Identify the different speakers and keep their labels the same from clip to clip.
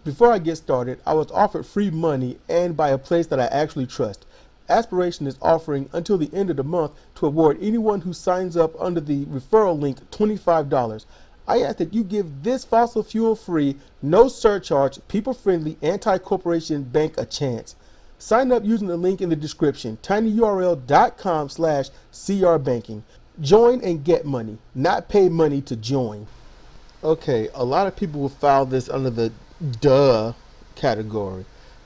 Speaker 1: Before I get started, I was offered free money and by a place that I actually trust. Aspiration is offering until the end of the month to award anyone who signs up under the referral link $25. I ask that you give this fossil fuel free, no surcharge, people friendly, anti-corporation bank a chance. Sign up using the link in the description, tinyurl.com/crbanking. Join and get money, not pay money to join. Okay, a lot of people will file this under the duh category,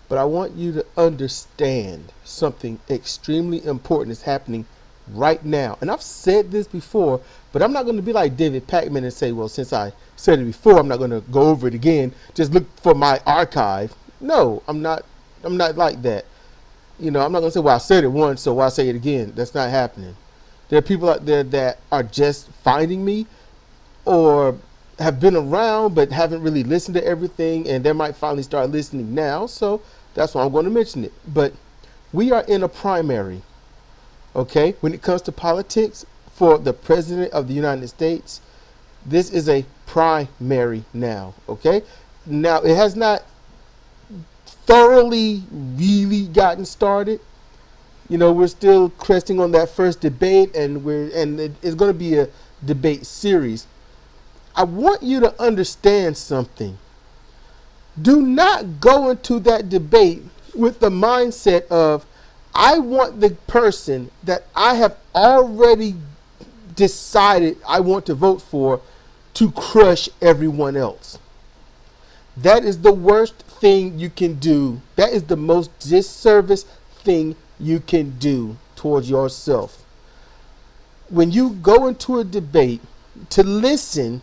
Speaker 1: but I want you to understand something extremely important is happening right now. And I've said this before, but I'm not going to be like David Packman and say, well, since I said it before, I'm not going to go over it again. Just look for my archive. No, I'm not like that. You know, I'm not going to say, well, I said it once, so why say it again? That's not happening. There are people out there that are just finding me or have been around but haven't really listened to everything, and they might finally start listening now, so that's why I'm going to mention it. But we are in a primary, okay? When it comes to politics for the President of the United States, this is a primary now, okay? Now, it has not thoroughly really gotten started. You know, we're still cresting on that first debate, and it's going to be a debate series. I want you to understand something. Do not go into that debate with the mindset of, I want the person that I have already decided I want to vote for to crush everyone else. That is the worst thing you can do. That is the most disservice thing you can do towards yourself. When you go into a debate to listen,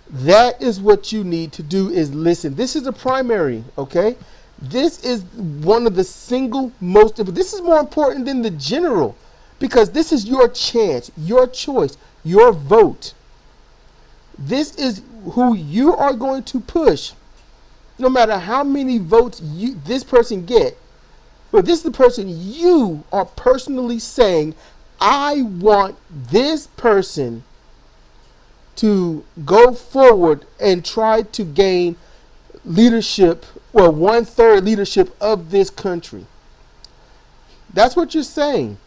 Speaker 1: that is what you need to do, is listen. This is a primary, okay? This is one of the single most, this is more important than the general, because this is your chance, your choice, your vote. This is who you are going to push, no matter how many votes this person get. But this is the person you are personally saying, I want this person to go forward and try to gain leadership, well, 1/3 leadership of this country. That's what you're saying.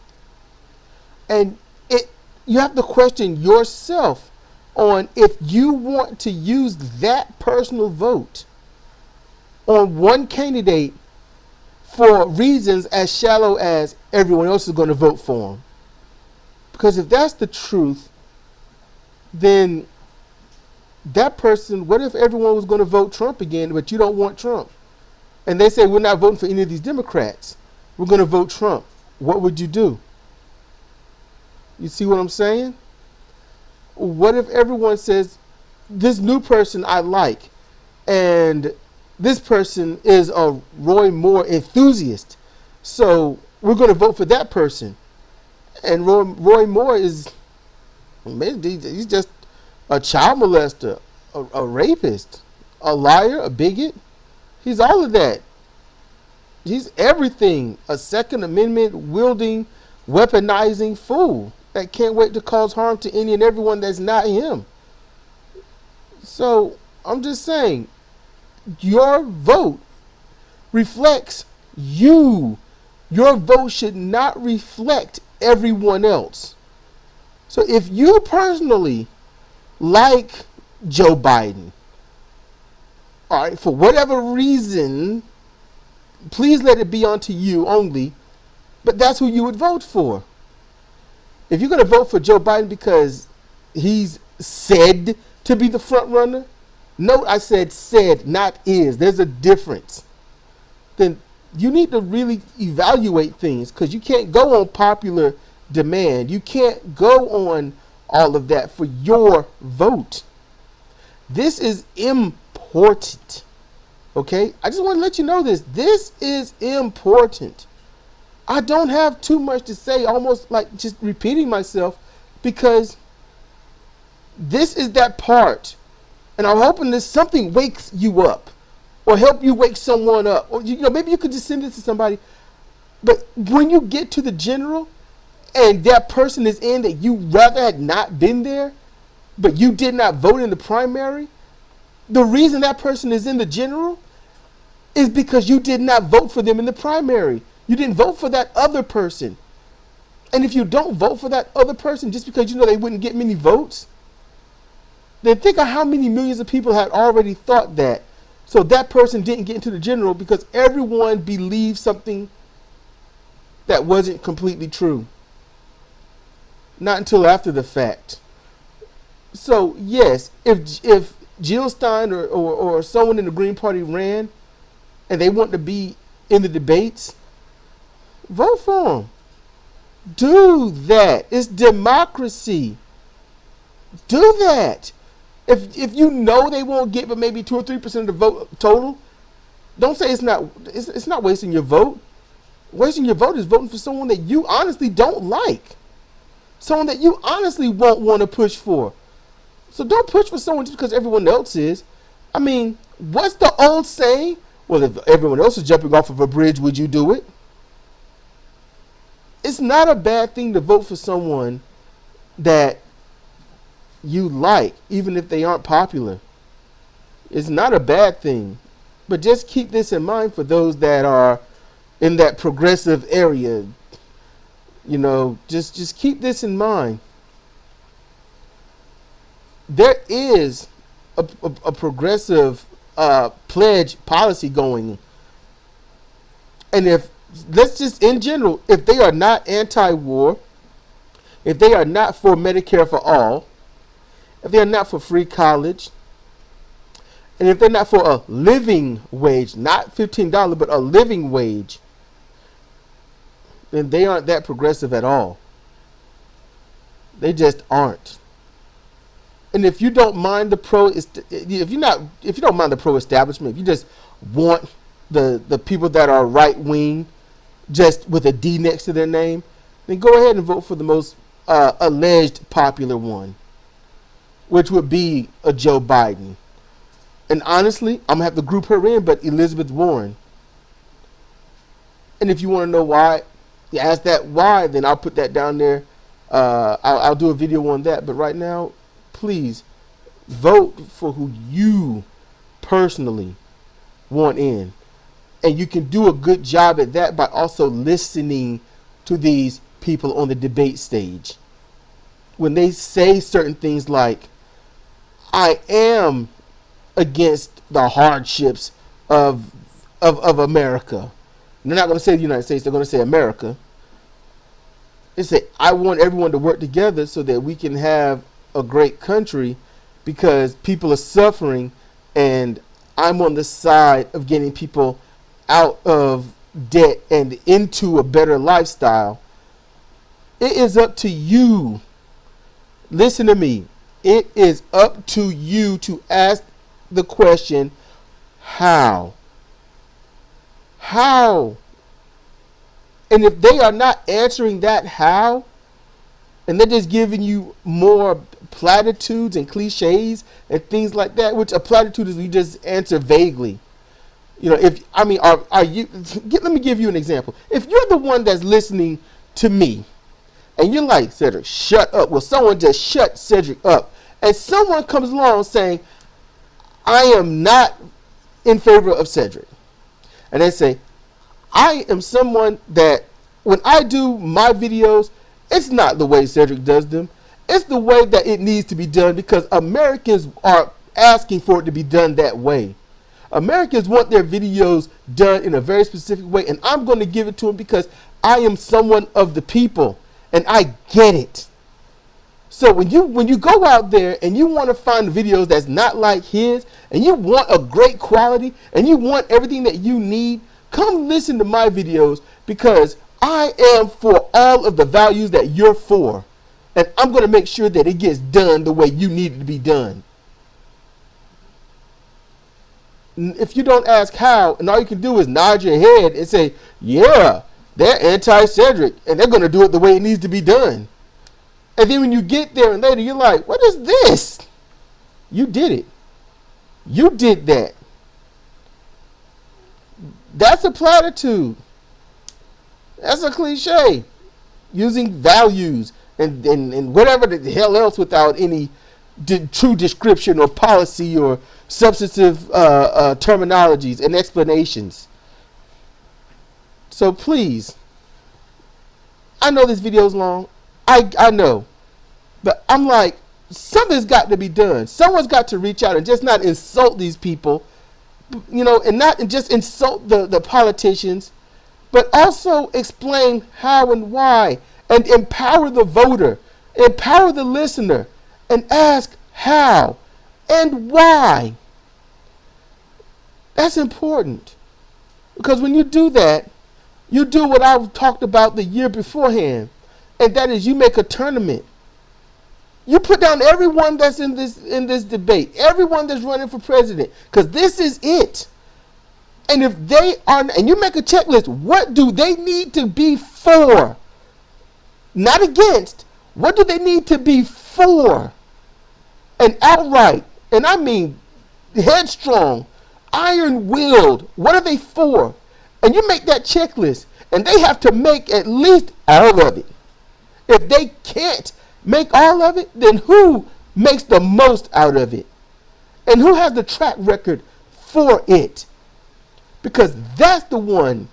Speaker 1: And you have to question yourself on if you want to use that personal vote on one candidate for reasons as shallow as everyone else is going to vote for him. Because if that's the truth, then that person, what if everyone was going to vote Trump again, but you don't want Trump? And they say, we're not voting for any of these Democrats. We're going to vote Trump. What would you do? You see what I'm saying? What if everyone says, this new person I like, and this person is a Roy Moore enthusiast, so we're going to vote for that person. And Roy Moore is, he's just a child molester, a rapist, a liar, a bigot. He's all of that. He's everything. A Second Amendment wielding, weaponizing fool that can't wait to cause harm to any and everyone that's not him. So I'm just saying, your vote reflects you. Your vote should not reflect everyone else. So if you personally like Joe Biden, all right, for whatever reason, please let it be unto you only, but that's who you would vote for. If you're going to vote for Joe Biden because he's said to be the front runner, note I said said, not is. There's a difference. Then you need to really evaluate things, because you can't go on popular demand. You can't go on all of that for your vote. This is important. Okay? I just want to let you know this. This is important. I don't have too much to say, almost like just repeating myself, because this is that part. And I'm hoping that something wakes you up, or help you wake someone up. Or maybe you could just send it to somebody. But when you get to the general, and that person is in that you rather had not been there, but you did not vote in the primary, The reason that person is in the general is because you did not vote for them in the primary. You didn't vote for that other person. And if you don't vote for that other person just because you know they wouldn't get many votes, then think of how many millions of people had already thought that. So that person didn't get into the general because everyone believed something that wasn't completely true. Not until after the fact. So yes, if Jill Stein or someone in the Green Party ran and they want to be in the debates, vote for them. Do that. It's democracy. Do that. If you know they won't get but maybe 2 or 3% of the vote total, don't say it's not wasting your vote. Wasting your vote is voting for someone that you honestly don't like. Someone that you honestly won't want to push for. So don't push for someone just because everyone else is. I mean, what's the old saying? Well, if everyone else is jumping off of a bridge, would you do it? It's not a bad thing to vote for someone that you like, even if they aren't popular. It's not a bad thing. But just keep this in mind for those that are in that progressive area. You know, just keep this in mind. There is a progressive pledge policy going. And if, let's just in general, if they are not anti-war, if they are not for Medicare for all, if they are not for free college, and if they're not for a living wage, not $15, but a living wage, then they aren't that progressive at all. They just aren't. And if you don't mind if you don't mind the pro-establishment, if you just want the people that are right wing, just with a D next to their name, then go ahead and vote for the most alleged popular one, which would be a Joe Biden. And honestly, I'm going to have to group her in, but Elizabeth Warren. And if you want to know why, you ask that why, then I'll put that down there. I'll do a video on that. But right now, please vote for who you personally want in. And you can do a good job at that by also listening to these people on the debate stage. When they say certain things like, I am against the hardships of America. And they're not going to say the United States, they're going to say America. They say, I want everyone to work together so that we can have a great country because people are suffering and I'm on the side of getting people out of debt and into a better lifestyle. It is up to you. Listen to me. It is up to you to ask the question, how? How? And if they are not answering that how, and they're just giving you more platitudes and cliches and things like that, which a platitude is you just answer vaguely. You know, are you, let me give you an example. If you're the one that's listening to me and you're like, Cedric, shut up. Well, someone just shut Cedric up. And someone comes along saying, I am not in favor of Cedric. And they say, I am someone that when I do my videos, it's not the way Cedric does them. It's the way that it needs to be done because Americans are asking for it to be done that way. Americans want their videos done in a very specific way, and I'm going to give it to them because I am someone of the people, and I get it. So when you go out there and you want to find videos that's not like his, and you want a great quality, and you want everything that you need, come listen to my videos because I am for all of the values that you're for. And I'm going to make sure that it gets done the way you need it to be done. If you don't ask how, and all you can do is nod your head and say, yeah, they're anti-Cedric, and they're going to do it the way it needs to be done. And then when you get there and later, you're like, what is this? You did it. You did that. That's a platitude. That's a cliche. Using values and whatever the hell else without any true description or policy or substantive terminologies and explanations. So please, I know this video is long. I know. But I'm like, something's got to be done. Someone's got to reach out and just not insult these people, and not just insult the politicians, but also explain how and why, and empower the voter, empower the listener, and ask how and why. That's important. Because when you do that, you do what I've talked about the year beforehand, and that is you make a tournament. You put down everyone that's in this debate, everyone that's running for president, because this is it. And if they are, and you make a checklist, what do they need to be for? Not against. What do they need to be for? And outright, and I mean headstrong, iron-willed, what are they for? And you make that checklist, and they have to make at least all of it. If they can't make all of it, then who makes the most out of it? And who has the track record for it? Because that's the one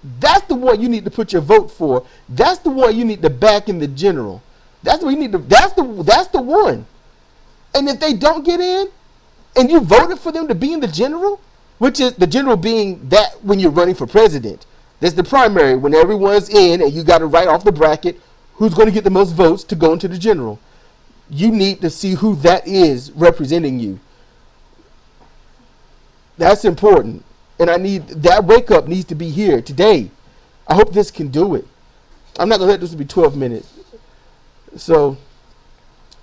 Speaker 1: you need to put your vote for. That's the one you need to back in the general. That's what you need to, that's the one. And if they don't get in, and you voted for them to be in the general, which is the general being that when you're running for president. That's the primary, when everyone's in and you got to write off the bracket who's going to get the most votes to go into the general. You need to see who that is representing you. That's important. And I need, that wake up needs to be here today. I hope this can do it. I'm not going to let this be 12 minutes. So,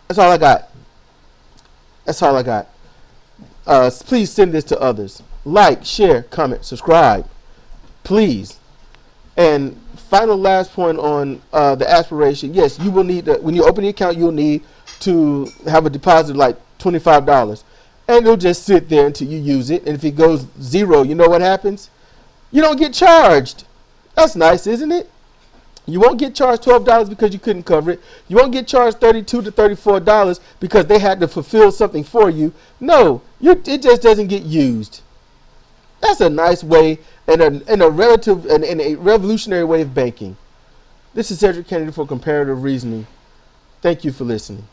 Speaker 1: that's all I got. That's all I got. Please send this to others. Like, share, comment, subscribe. Please. And final last point on the aspiration. Yes, you will need to, when you open the account, you'll need to have a deposit like $25. And it'll just sit there until you use it. And if it goes zero, you know what happens? You don't get charged. That's nice, isn't it? You won't get charged $12 because you couldn't cover it. You won't get charged $32 to $34 because they had to fulfill something for you. No, it just doesn't get used. That's a nice way and a revolutionary way of banking. This is Cedric Kennedy for Comparative Reasoning. Thank you for listening.